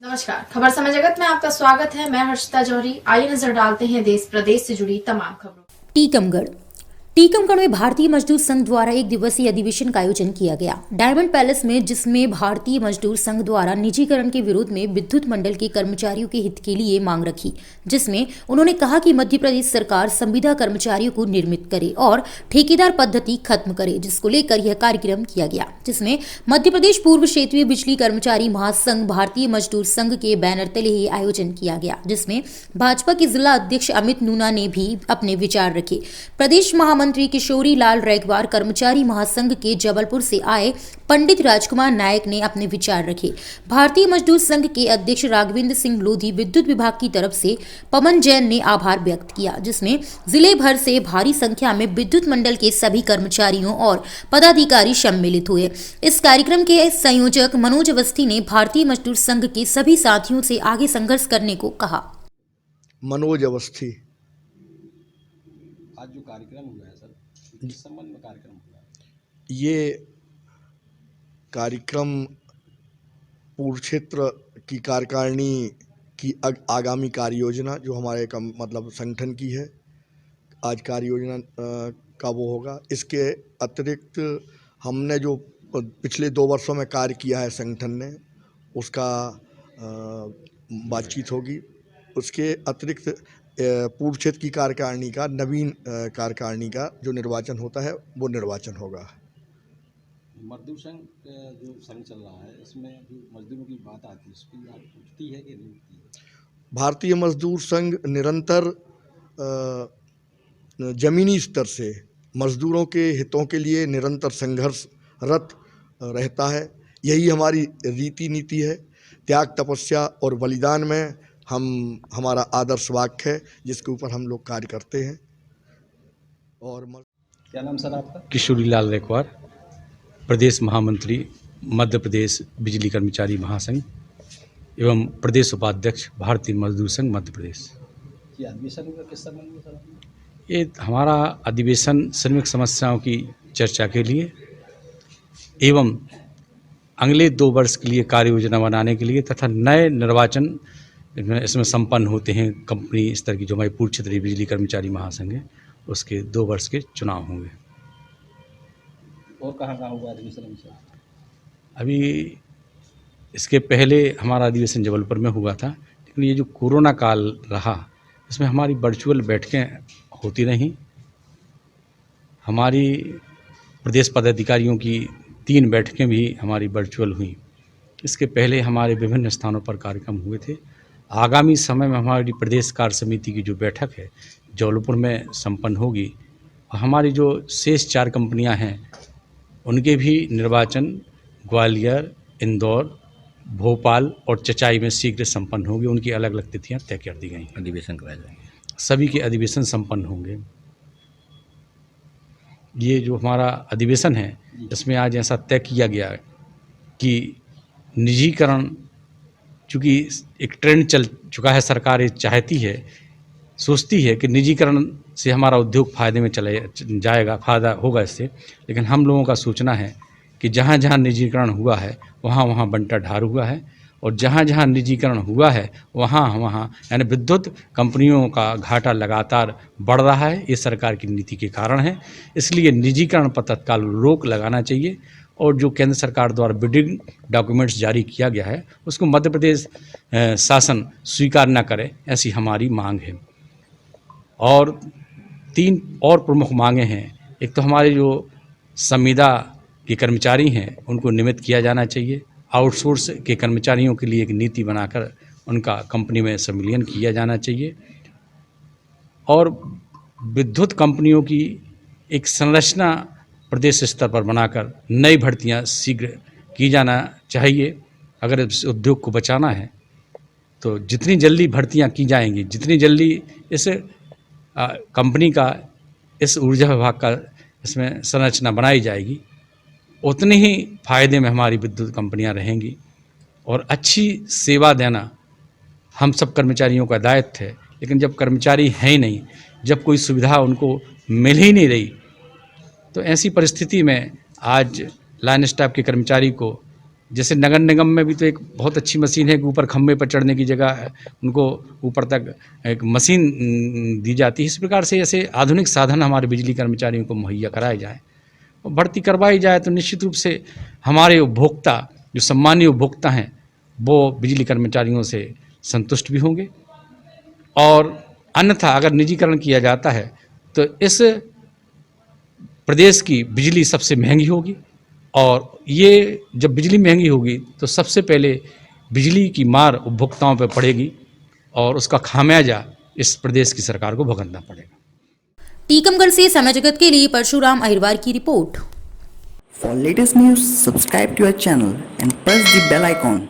नमस्कार, खबर समय जगत में आपका स्वागत है। मैं हर्षिता जौहरी। आइए नजर डालते हैं देश प्रदेश से जुड़ी तमाम खबरों। टीकमगढ़ में भारतीय मजदूर संघ द्वारा एक दिवसीय अधिवेशन का आयोजन किया गया डायमंड पैलेस में, जिसमें भारतीय मजदूर संघ द्वारा निजीकरण के विरोध में विद्युत मंडल के कर्मचारियों के हित के लिए मांग रखी, जिसमें उन्होंने कहा कि मध्य प्रदेश सरकार संविदा कर्मचारियों को निर्मित करे और ठेकेदार पद्धति खत्म करे, जिसको लेकर यह कार्यक्रम किया गया, जिसमें मध्य प्रदेश पूर्व क्षेत्रीय बिजली कर्मचारी महासंघ भारतीय मजदूर संघ के बैनर तले ही आयोजन किया गया, जिसमें भाजपा के जिला अध्यक्ष अमित नूना ने भी अपने विचार रखे। प्रदेश मंत्री किशोरी लाल रैकवार, कर्मचारी महासंघ के जबलपुर से आए पंडित राजकुमार नायक ने अपने विचार रखे। भारतीय मजदूर संघ के अध्यक्ष राघवेंद्र सिंह लोधी, विद्युत विभाग की तरफ से पवन जैन ने आभार व्यक्त किया, जिसमें जिले भर से भारी संख्या में विद्युत मंडल के सभी कर्मचारियों और पदाधिकारी सम्मिलित हुए। इस कार्यक्रम के संयोजक मनोज अवस्थी ने भारतीय मजदूर संघ के सभी साथियों से आगे संघर्ष करने को कहा। मनोज अवस्थी। आज जो कार्यक्रम हुआ है सर, किस संबंध में कार्यक्रम हुआ है? ये कार्यक्रम पूर्व क्षेत्र की कार्यकारिणी की आगामी कार्य योजना जो हमारे संगठन की है, आज कार्य योजना का वो होगा। इसके अतिरिक्त हमने जो पिछले 2 वर्षों में कार्य किया है संगठन ने, उसका बातचीत होगी। उसके अतिरिक्त पूर्व क्षेत्र की कार्यकारिणी का, नवीन कार्यकारिणी का जो निर्वाचन होता है वो निर्वाचन होगा। मजदूर संघ जो संघ चल रहा है, इसमें जो मजदूरों की बात आती है, उसकी बात उठती है कि नहीं उठती है? भारतीय मजदूर संघ निरंतर जमीनी स्तर से मजदूरों के हितों के लिए निरंतर संघर्षरत रहता है। यही हमारी रीति नीति है। त्याग, तपस्या और बलिदान में हमारा आदर्श वाक्य है, जिसके ऊपर हम लोग कार्य करते हैं। और क्या नाम सर आपका? किशोरी लाल रैकवार, प्रदेश महामंत्री मध्य प्रदेश बिजली कर्मचारी महासंघ एवं प्रदेश उपाध्यक्ष भारतीय मजदूर संघ मध्य प्रदेश। ये अधिवेशन का किस संबंध में सर? ये हमारा अधिवेशन श्रमिक समस्याओं की चर्चा के लिए एवं अगले 2 वर्ष के लिए कार्य योजना बनाने के लिए तथा नए निर्वाचन इसमें संपन्न होते हैं। कंपनी स्तर की जो हमारी पूर्व क्षेत्रीय बिजली कर्मचारी महासंघ है, उसके 2 वर्ष के चुनाव होंगे। और कहाँ हुआ अधिवेशन? अभी इसके पहले हमारा अधिवेशन जबलपुर में हुआ था, लेकिन ये जो कोरोना काल रहा, इसमें हमारी वर्चुअल बैठकें होती रहीं। हमारी प्रदेश पदाधिकारियों की 3 बैठकें भी हमारी वर्चुअल हुई। इसके पहले हमारे विभिन्न स्थानों पर कार्यक्रम हुए थे। आगामी समय में हमारी प्रदेश कार्य समिति की जो बैठक है जबलपुर में संपन्न होगी। हमारी जो शेष 4 कंपनियां हैं, उनके भी निर्वाचन ग्वालियर, इंदौर, भोपाल और चचाई में शीघ्र संपन्न होगी। उनकी अलग अलग तिथियां तय कर दी गई। अधिवेशन कराए जाएंगे, सभी के अधिवेशन संपन्न होंगे। ये जो हमारा अधिवेशन है, इसमें आज ऐसा तय किया गया कि निजीकरण, चूँकि एक ट्रेंड चल चुका है, सरकार ये चाहती है, सोचती है कि निजीकरण से हमारा उद्योग फायदे में चला जाएगा, फायदा होगा इससे। लेकिन हम लोगों का सोचना है कि जहाँ जहाँ निजीकरण हुआ है वहाँ वहाँ बंटा ढार हुआ है, और जहाँ जहाँ निजीकरण हुआ है वहाँ वहाँ यानी विद्युत कंपनियों का घाटा लगातार बढ़ रहा है। ये सरकार की नीति के कारण है। इसलिए निजीकरण पर तत्काल रोक लगाना चाहिए, और जो केंद्र सरकार द्वारा बिडिंग डॉक्यूमेंट्स जारी किया गया है उसको मध्य प्रदेश शासन स्वीकार न करे, ऐसी हमारी मांग है। और 3 और प्रमुख मांगें हैं। एक तो हमारे जो संविदा के कर्मचारी हैं उनको नियमित किया जाना चाहिए। आउटसोर्स के कर्मचारियों के लिए एक नीति बनाकर उनका कंपनी में सम्मिलन किया जाना चाहिए। और विद्युत कंपनियों की एक संरचना प्रदेश स्तर पर बनाकर नई भर्तियां शीघ्र की जाना चाहिए। अगर इस उद्योग को बचाना है तो जितनी जल्दी भर्तियां की जाएंगी, जितनी जल्दी इस कंपनी का, इस ऊर्जा विभाग का इसमें संरचना बनाई जाएगी, उतने ही फायदे में हमारी विद्युत कंपनियां रहेंगी। और अच्छी सेवा देना हम सब कर्मचारियों का दायित्व है। लेकिन जब कर्मचारी हैं ही नहीं, जब कोई सुविधा उनको मिल ही नहीं रही, तो ऐसी परिस्थिति में आज लाइन स्टाफ के कर्मचारी को जैसे नगर निगम में भी तो एक बहुत अच्छी मशीन है कि ऊपर खम्भे पर चढ़ने की जगह उनको ऊपर तक एक मशीन दी जाती है। इस प्रकार से ऐसे आधुनिक साधन हमारे बिजली कर्मचारियों को मुहैया कराए जाएँ और भर्ती करवाई जाए तो निश्चित रूप से हमारे उपभोक्ता जो सम्मानीय उपभोक्ता हैं वो बिजली कर्मचारियों से संतुष्ट भी होंगे। और अन्यथा अगर निजीकरण किया जाता है तो इस प्रदेश की बिजली सबसे महंगी होगी और ये जब बिजली महंगी होगी तो सबसे पहले बिजली की मार उपभोक्ताओं पर पड़ेगी और उसका खामियाजा इस प्रदेश की सरकार को भुगतना पड़ेगा। टीकमगढ़ से समय जगत के लिए परशुराम अहिरवार की report. For latest news, subscribe to our channel and press the bell icon.